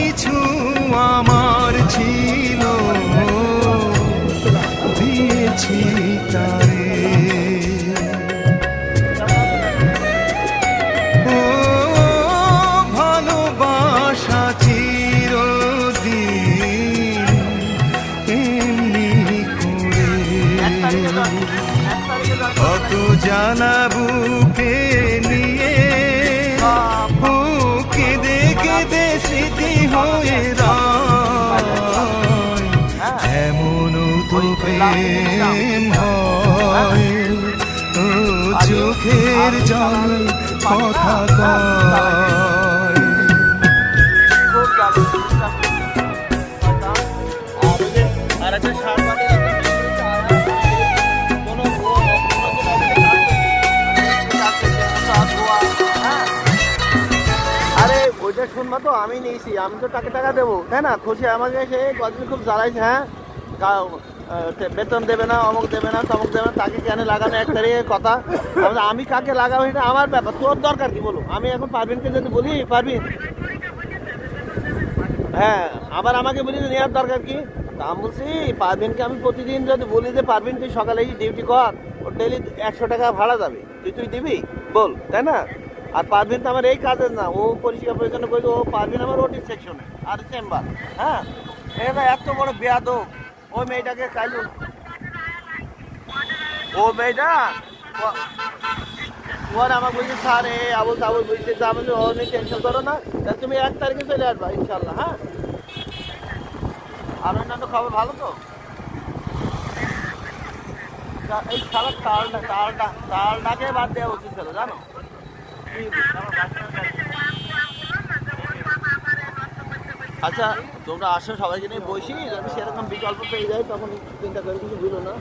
কিছু আমার ছিল দিয়েছি তারে। ও ভালোবাসা চিরদিন এমনি করে কত জানাবুকে নিয়ে ও কেঁদে কেঁদে স্মৃতি হয়ে রয়। এমন তো প্রেম হয় ও চোখের জল কথা কয়। আরে ওইটা শুনবা তো আমি নিয়েছি, আমি তো টাকা টাকা দেবো তাই না? খুশি আমাকে সে কদিন খুব জ্বালাইছে। হ্যাঁ বেতন দেবে না, অমুক দেবে না, তমুক দেবে না, তাকে কেন লাগানো এক তারিখের কথা। আমি কাকে লাগাবো এটা আমার ব্যাপার, তোর দরকার কি বলো? আমি এখন পারভিনকে যদি বলি পারভিন, হ্যাঁ আবার আমাকে বলি যে নেওয়ার দরকার কি? তা আমি বলছি পারভিনকে আমি প্রতিদিন যদি বলি যে পারভিন তুই সকালে ডিউটি কর, ওর ডেলি 100 টাকা ভাড়া যাবে, তুই দিবি বল, তাই না? আর পারভিন তো আমার এই কাজের না, ও পরিষ্কার পরিচ্ছন্ন করে, ও পারভিন আমার ওটি সেকশনে আর চেম্বার। হ্যাঁ এটা এত বড় বেয়াদব। ওই মেয়েটাকে চাইলু, ও মেয়েটা ওর আমাকে বলছে স্যার এ আবুল তাবুল বলছে, আমি ও নিয়ে টেনশন করো না, তুমি 1 তারিখে চলে আসবা ইনশাল্লাহ। হ্যাঁ আর অন্যান্য খবর ভালো তো? এই খেলার তালটাকে বাদ দেওয়া উচিত ছিল জানো। আচ্ছা তোমরা আসো, সবাইকে নিয়ে বসি, যদি সেরকম বিকল্প পেয়ে যায় তখন চিন্তা করে কিছু ভুলো না।